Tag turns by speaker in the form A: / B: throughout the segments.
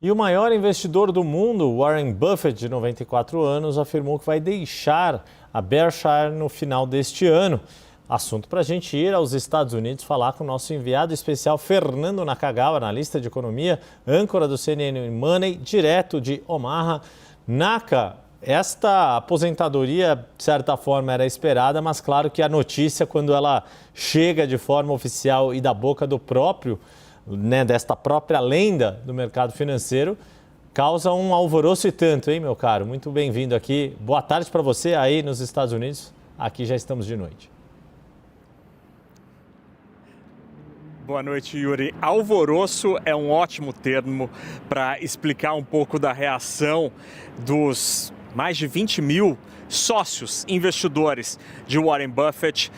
A: E o maior investidor do mundo, Warren Buffett, de 94 anos, afirmou que vai deixar a Berkshire no final deste ano. Assunto para a gente ir aos Estados Unidos falar com o nosso enviado especial Fernando Nakagawa, analista de economia, âncora do CNN Money, direto de Omaha. Naka, esta aposentadoria, de certa forma, era esperada, mas claro que a notícia, quando ela chega de forma oficial e da boca do próprio, desta própria lenda do mercado financeiro, causa um alvoroço e tanto, hein, meu caro? Muito bem-vindo aqui. Boa tarde para você aí nos Estados Unidos. Aqui já estamos de noite.
B: Boa noite, Yuri. Alvoroço é um ótimo termo para explicar um pouco da reação dos mais de 20 mil sócios investidores de Warren Buffett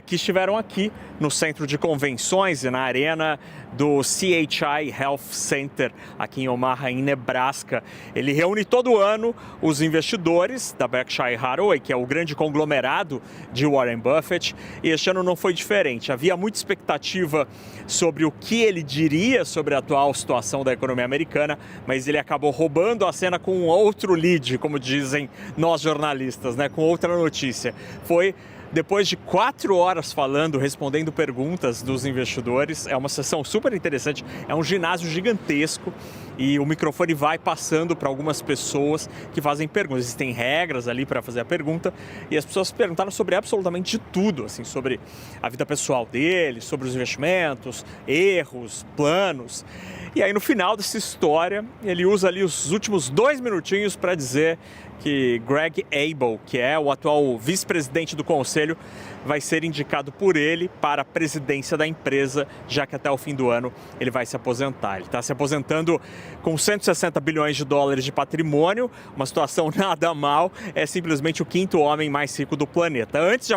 B: que estiveram aqui no centro de convenções e na arena do CHI Health Center, aqui em Omaha, em Nebraska. Ele reúne todo ano os investidores da Berkshire Hathaway, que é o grande conglomerado de Warren Buffett, e este ano não foi diferente. Havia muita expectativa sobre o que ele diria sobre a atual situação da economia americana, mas ele acabou roubando a cena com outro lead, como dizem nós jornalistas, com outra notícia. Foi depois de 4 horas falando, respondendo perguntas dos investidores. É uma sessão super interessante, é um ginásio gigantesco e o microfone vai passando para algumas pessoas que fazem perguntas. Existem regras ali para fazer a pergunta e as pessoas perguntaram sobre absolutamente de tudo, assim, sobre a vida pessoal dele, sobre os investimentos, erros, planos. E aí no final dessa história, ele usa ali os últimos 2 minutinhos para dizer que Greg Abel, que é o atual vice-presidente do conselho, vai ser indicado por ele para a presidência da empresa, já que até o fim do ano ele vai se aposentar. Ele está se aposentando com 160 bilhões de dólares de patrimônio, uma situação nada mal, é simplesmente o 5º homem mais rico do planeta. Antes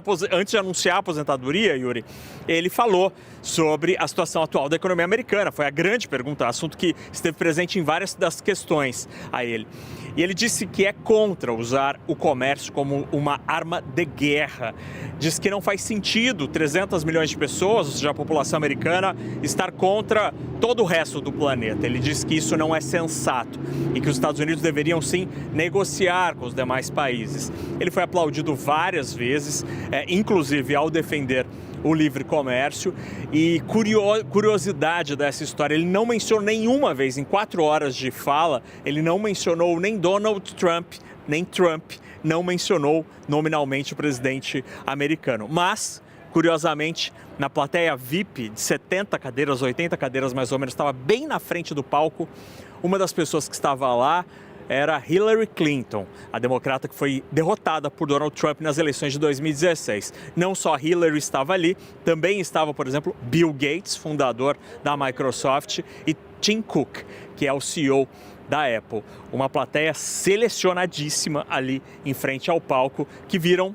B: de anunciar a aposentadoria, Yuri, ele falou sobre a situação atual da economia americana. Foi a grande pergunta, assunto que esteve presente em várias das questões a ele. E ele disse que é contra usar o comércio como uma arma de guerra. Diz que não faz sentido 300 milhões de pessoas, ou seja, a população americana, estar contra todo o resto do planeta. Ele diz que isso não é sensato e que os Estados Unidos deveriam sim negociar com os demais países. Ele foi aplaudido várias vezes, inclusive ao defender o livre comércio. E curiosidade dessa história, ele não mencionou nenhuma vez, em 4 horas de fala, ele não mencionou nem Donald Trump, nem Trump, não mencionou nominalmente o presidente americano. Mas, curiosamente, na plateia VIP de 70 cadeiras, 80 cadeiras mais ou menos, estava bem na frente do palco, uma das pessoas que estava lá era Hillary Clinton, a democrata que foi derrotada por Donald Trump nas eleições de 2016. Não só Hillary estava ali, também estava, por exemplo, Bill Gates, fundador da Microsoft, e Tim Cook, que é o CEO da Apple. Uma plateia selecionadíssima ali em frente ao palco que viram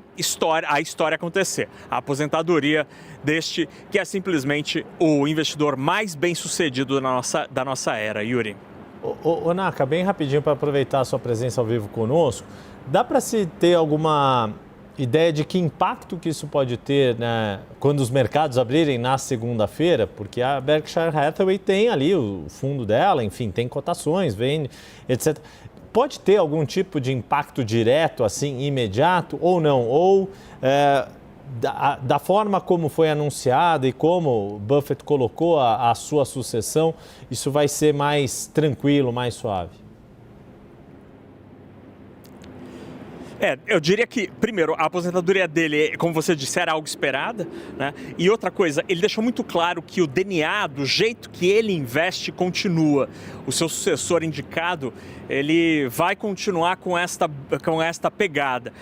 B: a história acontecer. A aposentadoria deste que é simplesmente o investidor mais bem-sucedido da nossa era, Yuri.
A: Ô Naka, bem rapidinho para aproveitar a sua presença ao vivo conosco, dá para se ter alguma ideia de que impacto que isso pode ter, quando os mercados abrirem na segunda-feira? Porque a Berkshire Hathaway tem ali o fundo dela, enfim, tem cotações, vende, etc. Pode ter algum tipo de impacto direto, assim, imediato ou não? Ou da forma como foi anunciado e como Buffett colocou a sua sucessão, isso vai ser mais tranquilo, mais suave?
B: Eu diria que, primeiro, a aposentadoria dele, como você disse, era algo esperada, E outra coisa, ele deixou muito claro que o DNA, do jeito que ele investe, continua. O seu sucessor indicado, ele vai continuar com esta pegada.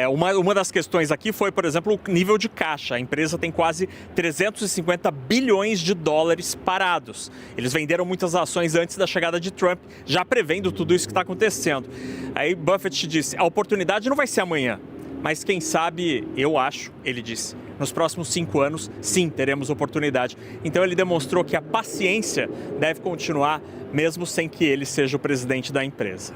B: Uma das questões aqui foi, por exemplo, o nível de caixa. A empresa tem quase 350 bilhões de dólares parados. Eles venderam muitas ações antes da chegada de Trump, já prevendo tudo isso que está acontecendo. Aí Buffett disse, a oportunidade não vai ser amanhã, mas quem sabe, eu acho, ele disse, nos próximos 5 anos, sim, teremos oportunidade. Então ele demonstrou que a paciência deve continuar, mesmo sem que ele seja o presidente da empresa.